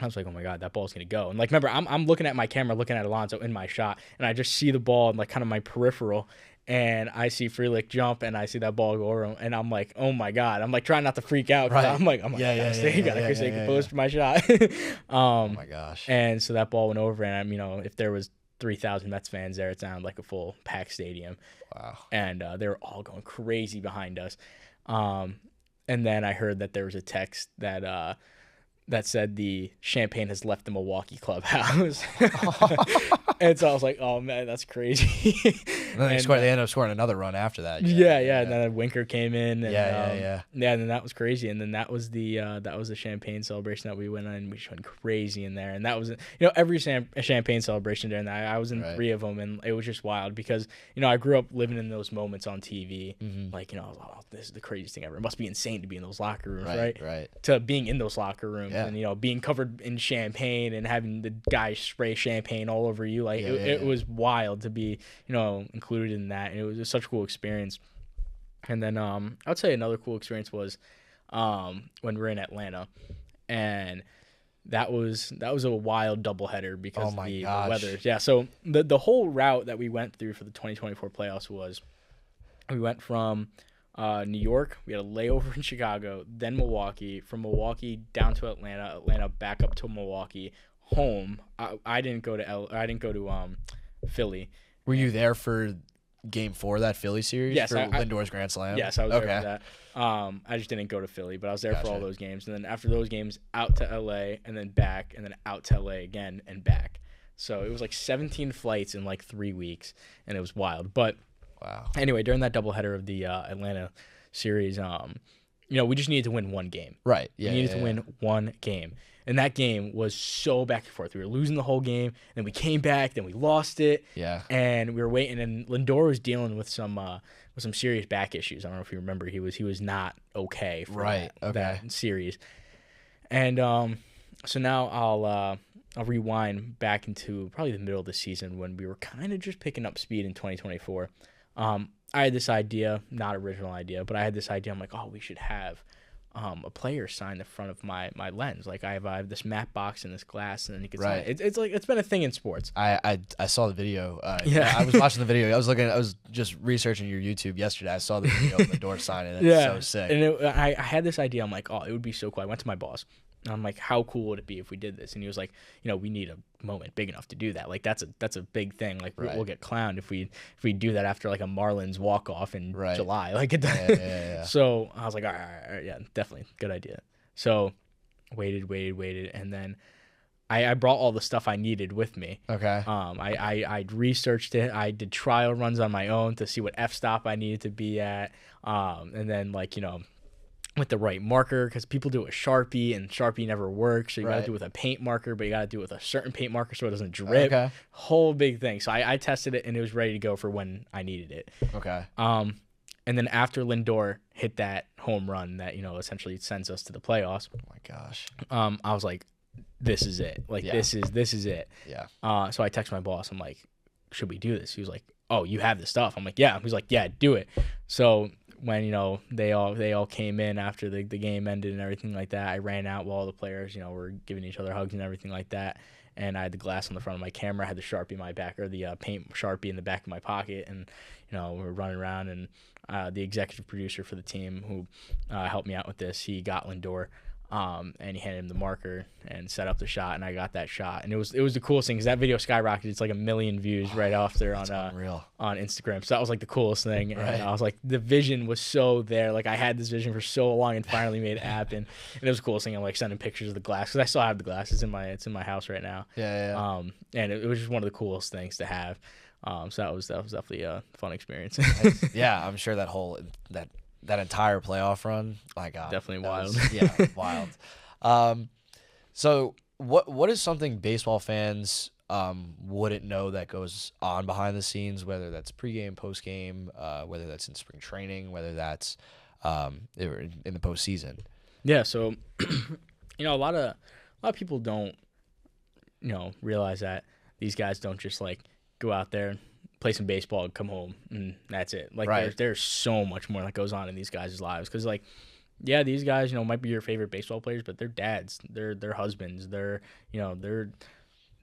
was like, oh my God, that ball's gonna go. And like remember, I'm looking at my camera, looking at Alonso in my shot, and I just see the ball in like kind of my peripheral. And I see Frelick jump, and I see that ball go over him, and I'm like, oh my God! I'm like trying not to freak out. Right. I'm like, gotta stay composed for my shot. Oh my gosh! And so that ball went over, and if there was 3,000 Mets fans there, it sounded like a full packed stadium. Wow! And they were all going crazy behind us. And then I heard that there was a text that said the champagne has left the Milwaukee clubhouse. And so I was like, oh man, that's crazy. And then they ended up scoring another run after that. Yeah. And then Winker came in. And, Yeah, and then that was crazy. And then that was the champagne celebration that we went on. And we just went crazy in there. And that was, every champagne celebration during that. I was in 3 of them, and it was just wild because, I grew up living in those moments on TV. Mm-hmm. Like, I was like, oh, this is the craziest thing ever. It must be insane to be in those locker rooms, right? Right. To being in those locker rooms and, being covered in champagne and having the guys spray champagne all over you. Like, it was wild to be, included in that. And it was just such a cool experience. And then I would say another cool experience was when we were in Atlanta, and that was a wild doubleheader because of the weather. Yeah, so the whole route that we went through for the 2024 playoffs was we went from New York, we had a layover in Chicago, then Milwaukee, from Milwaukee down to Atlanta back up to Milwaukee, home. I didn't go to Philly. Were you there for Game 4 of that Philly series? Yes, for Lindor's Grand Slam. Yes, I was there for that. I just didn't go to Philly, but I was there for all those games. And then after those games, out to LA and then back, and then out to LA again and back. So it was like 17 flights in like 3 weeks, and it was wild. But wow. Anyway, during that doubleheader of the Atlanta series, we just needed to win one game. Right. Yeah. We needed to win one game. And that game was so back and forth. We were losing the whole game, then we came back, then we lost it. Yeah. And we were waiting, and Lindor was dealing with some serious back issues. I don't know if you remember. He was not okay for that series. And so now I'll rewind back into probably the middle of the season when we were kind of just picking up speed in 2024. I had this idea, not original idea, but I had this idea. I'm like, oh, we should have a player sign the front of my lens. Like I have this matte box and this glass, and then you can sign it. It's like it's been a thing in sports. I saw the video. I was watching the video. I was just researching your YouTube yesterday. I saw the video of the door sign, and it's so sick. And I had this idea. I'm like, oh, it would be so cool. I went to my boss. And I'm like, how cool would it be if we did this? And he was like, we need a moment big enough to do that. Like that's a big thing. Like we'll get clowned if we do that after like a Marlins walk off in July. Like it. So I was like, all right, yeah, definitely good idea. So waited, and then I brought all the stuff I needed with me. Okay. I researched it. I did trial runs on my own to see what f-stop I needed to be at. And then with the right marker, because people do it with Sharpie, and Sharpie never works. So you got to do it with a paint marker, but you got to do it with a certain paint marker so it doesn't drip. Okay. Whole big thing. So I tested it, and it was ready to go for when I needed it. Okay. And then after Lindor hit that home run that essentially sends us to the playoffs. Oh my gosh. I was like, this is it. This is it. Yeah. So I text my boss. I'm like, should we do this? He was like, oh, you have the stuff. I'm like, yeah. He was like, yeah, do it. So when they all came in after the game ended and everything like that, I ran out while all the players were giving each other hugs and everything like that, and I had the glass on the front of my camera. I had the Sharpie in my back, or the paint Sharpie in the back of my pocket, and we were running around, and the executive producer for the team who helped me out with this, he got Lindor. And he handed him the marker and set up the shot, and I got that shot, and it was the coolest thing because that video skyrocketed. It's like 1 million views right off there on Instagram. So that was like the coolest thing, and I was like, the vision was so there. Like I had this vision for so long, and finally made it happen. And it was the coolest thing. I'm like sending pictures of the glass because I still have the glass. It's in my house right now. Yeah. And it was just one of the coolest things to have. So that was definitely a fun experience. Yeah, I'm sure that entire playoff run, my God, definitely wild. Wild. So what is something baseball fans wouldn't know that goes on behind the scenes, whether that's pregame, postgame, whether that's in spring training, whether that's in the postseason? Yeah. So a lot of people don't realize that these guys don't just like go out there, play some baseball, come home, and that's it. Like there's so much more that goes on in these guys' lives, because these guys might be your favorite baseball players, but they're dads, they're husbands, they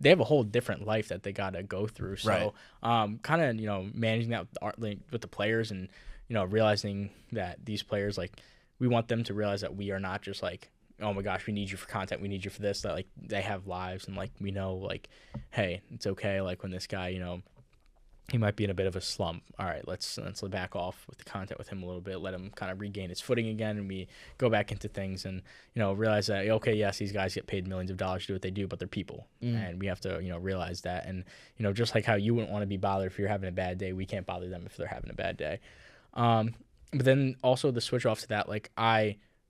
have a whole different life that they gotta go through. So kind of managing that with the players, and realizing that these players, like, we want them to realize that we are not just like, oh my gosh, we need you for content, we need you for this, that like they have lives, and like we know, like, hey, it's okay, like when this guy he might be in a bit of a slump. All right, let's back off with the content with him a little bit, let him kind of regain his footing again, and we go back into things, and realize that, okay, yes, these guys get paid millions of dollars to do what they do, but they're people, and we have to realize that, and just like how you wouldn't want to be bothered if you're having a bad day, we can't bother them if they're having a bad day. But then also the switch off to that, like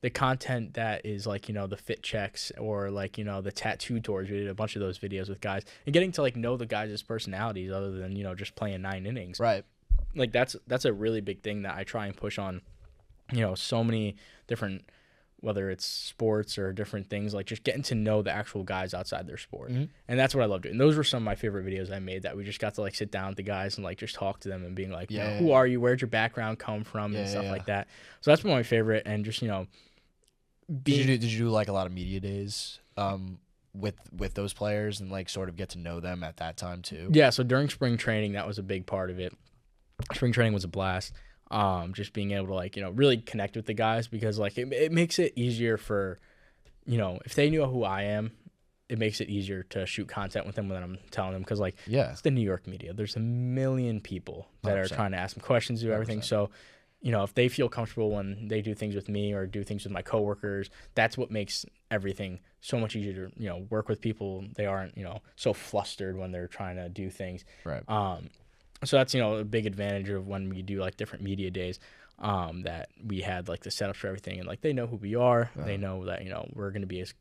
the content that is like, the fit checks, or like, the tattoo tours. We did a bunch of those videos with guys, and getting to like know the guys' personalities other than, just playing 9 innings. Right. Like that's a really big thing that I try and push on, so many different whether it's sports or different things, like just getting to know the actual guys outside their sport. Mm-hmm. And that's what I love doing. Those were some of my favorite videos I made, that we just got to like sit down with the guys and like just talk to them and being like, who are you? Where'd your background come from? And stuff like that. So that's been my favorite. And just, did you do like a lot of media days with those players and like sort of get to know them at that time too? Yeah. So during spring training, that was a big part of it. Spring training was a blast. Just being able to like, really connect with the guys, because like it makes it easier for, if they knew who I am, it makes it easier to shoot content with them when I'm telling them. Cause like, it's the New York media. There's a million people that 100%. are trying to ask them questions, do everything. 100%. So, if they feel comfortable when they do things with me or do things with my coworkers, that's what makes everything so much easier to, work with people. They aren't, so flustered when they're trying to do things. Right. So that's, a big advantage of when we do like different media days, that we had like the setups for everything, and like they know who we are. They know that, we're going to be as,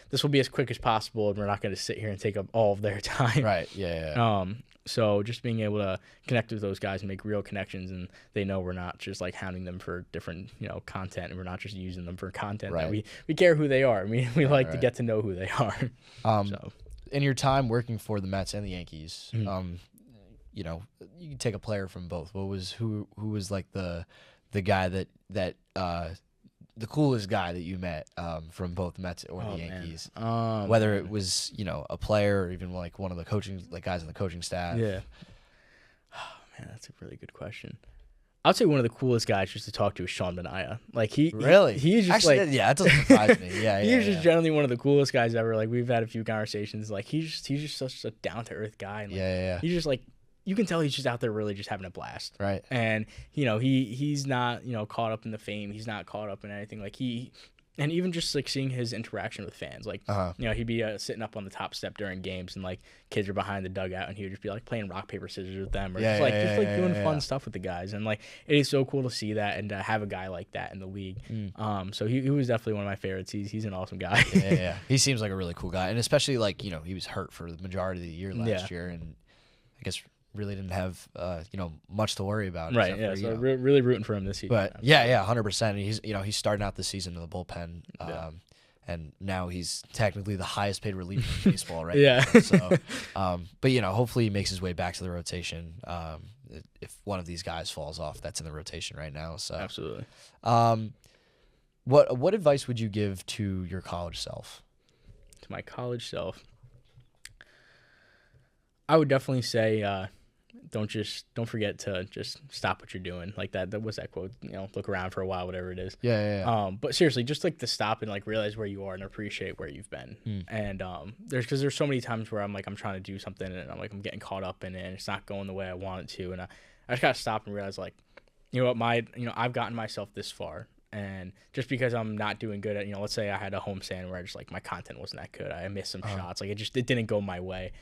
this will be as quick as possible, and we're not going to sit here and take up all of their time. Right. Yeah. So just being able to connect with those guys and make real connections, and they know we're not just like hounding them for different, content, and we're not just using them for content. That we care who they are. We like to get to know who they are. So in your time working for the Mets and the Yankees, you can take a player from both. Who was like the guy that the coolest guy that you met from both the Mets or the Yankees? Whether it was, a player or even like one of the guys on the coaching staff. Yeah. Oh man, that's a really good question. I'd say one of the coolest guys just to talk to is Sean Manaea. Like he's just actually, like, that doesn't surprise me. Yeah, he's just generally one of the coolest guys ever. Like we've had a few conversations. Like he's just such a down to earth guy. And like, he's just like, you can tell he's just out there really just having a blast. Right. And, he's not, caught up in the fame. He's not caught up in anything. Like and even just like seeing his interaction with fans, like, he'd be sitting up on the top step during games, and like kids are behind the dugout, and he would just be like playing rock, paper, scissors with them, or doing fun stuff with the guys. And like, it is so cool to see that and to have a guy like that in the league. So he was definitely one of my favorites. He's an awesome guy. Yeah. He seems like a really cool guy. And especially like, he was hurt for the majority of the year last year, and I guess really didn't have much to worry about. Right. Yeah. So really rooting for him this season. But yeah, 100%. He's starting out the season in the bullpen, and now he's technically the highest paid reliever in baseball right now. So, but hopefully he makes his way back to the rotation. If one of these guys falls off, that's in the rotation right now. So absolutely. What advice would you give to your college self? To my college self, I would definitely say, don't forget to just stop what you're doing. Like that was that quote, look around for a while, whatever it is. Yeah. But seriously, just like to stop and like realize where you are and appreciate where you've been. And there's so many times where I'm trying to do something, and I'm getting caught up in it, and it's not going the way I want it to. And I just gotta stop and realize, like, I've gotten myself this far. And just because I'm not doing good at, let's say I had a homestand where I just like my content wasn't that good, I missed some shots, like it didn't go my way.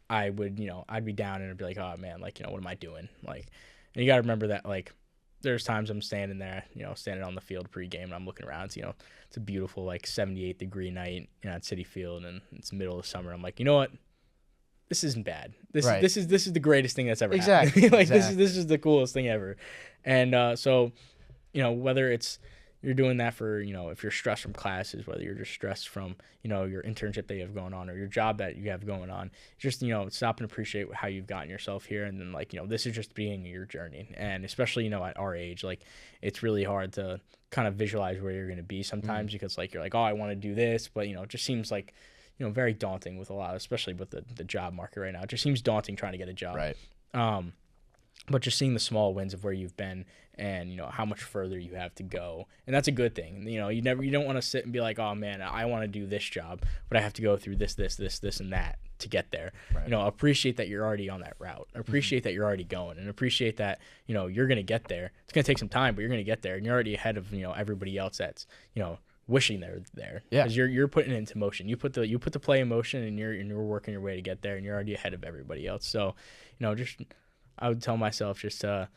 I would, I'd be down and I'd be like, oh man, like, what am I doing? Like, and you got to remember that, like, there's times I'm standing there, standing on the field pregame, and I'm looking around, it's a beautiful, like, 78-degree night, at Citi Field, and it's the middle of summer. I'm like, you know what? This isn't bad. This is the greatest thing that's ever happened. Like, this is the coolest thing ever. And so, whether it's, you're doing that for, if you're stressed from classes, whether you're just stressed from, your internship that you have going on or your job that you have going on, just, stop and appreciate how you've gotten yourself here. And then, like, this is just being your journey. And especially, at our age, like, it's really hard to kind of visualize where you're going to be sometimes because, like, you're like, oh, I want to do this. But, it just seems like, very daunting with a lot, especially with the job market right now. It just seems daunting trying to get a job. Right. But just seeing the small wins of where you've been and, how much further you have to go. And that's a good thing. You don't want to sit and be like, oh man, I want to do this job, but I have to go through this, and that to get there. Right. Appreciate that you're already on that route. Appreciate that you're already going, and appreciate that, you're going to get there. It's going to take some time, but you're going to get there, and you're already ahead of, everybody else that's, wishing they're there. Yeah. Because you're putting it into motion. You put the play in motion, and you're working your way to get there, and you're already ahead of everybody else. So, just I would tell myself just to,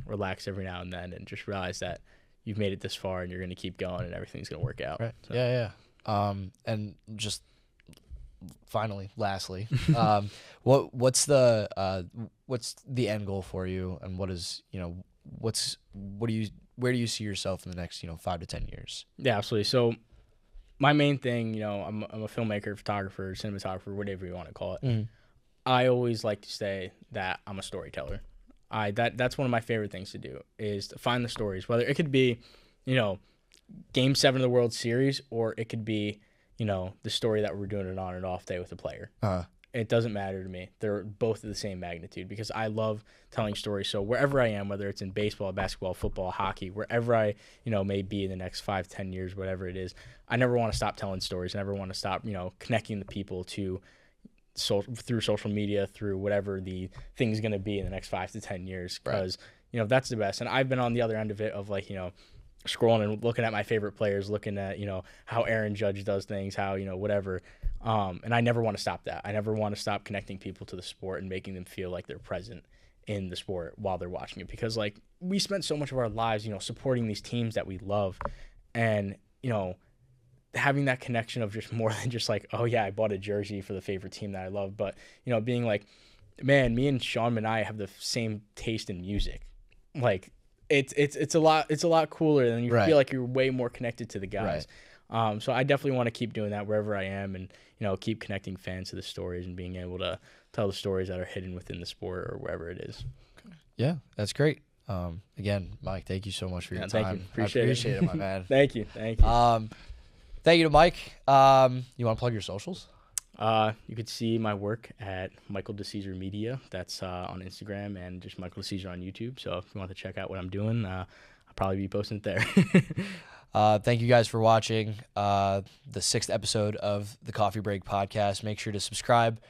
relax every now and then and just realize that you've made it this far and you're going to keep going and everything's going to work out. Right. So. Yeah. And just finally, lastly, what's the end goal for you, and what is, where do you see yourself in the next 5 to 10 years? Yeah, absolutely. So my main thing, I'm a filmmaker, photographer, cinematographer, whatever you want to call it. Mm-hmm. I always like to say that I'm a storyteller. That's one of my favorite things to do, is to find the stories, whether it could be, Game 7 of the World Series, or it could be, the story that we're doing an on and off day with a player. It doesn't matter to me. They're both of the same magnitude because I love telling stories. So wherever I am, whether it's in baseball, basketball, football, hockey, wherever I, may be in the next 5, 10 years, whatever it is, I never want to stop telling stories. I never want to stop, connecting the people to through social media, through whatever the thing's going to be in the next 5 to 10 years. Because, that's the best. And I've been on the other end of it of like, scrolling and looking at my favorite players, looking at, how Aaron Judge does things, how, whatever. And I never want to stop that. I never want to stop connecting people to the sport and making them feel like they're present in the sport while they're watching it. Because, like, we spent so much of our lives, supporting these teams that we love. And, having that connection of just more than just like, oh, yeah, I bought a jersey for the favorite team that I love. But, being like, man, me and Sean and I have the same taste in music. Like, it's a lot cooler, and you feel like you're way more connected to the guys. So I definitely want to keep doing that wherever I am, and keep connecting fans to the stories and being able to tell the stories that are hidden within the sport or wherever it is. Yeah, that's great. Again, Mike, thank you so much for your time. Thank you. Appreciate it, my man. Thank you. Thank you to Mike. You want to plug your socials? You could see my work at Michael DeCesare Media. That's on Instagram, and just Michael DeCesare on YouTube. So if you want to check out what I'm doing, I'll probably be posting it there. Thank you guys for watching the 6th episode of the Coffee Break Podcast. Make sure to subscribe,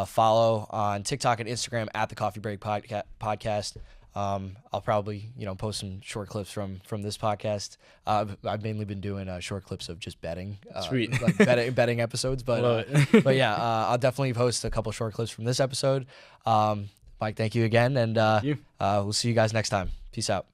follow on TikTok and Instagram at the Coffee Break Podcast. I'll probably post some short clips from this podcast. I've mainly been doing short clips of just betting, Sweet. like betting episodes. But but yeah, I'll definitely post a couple short clips from this episode. Mike, thank you again, and we'll see you guys next time. Peace out.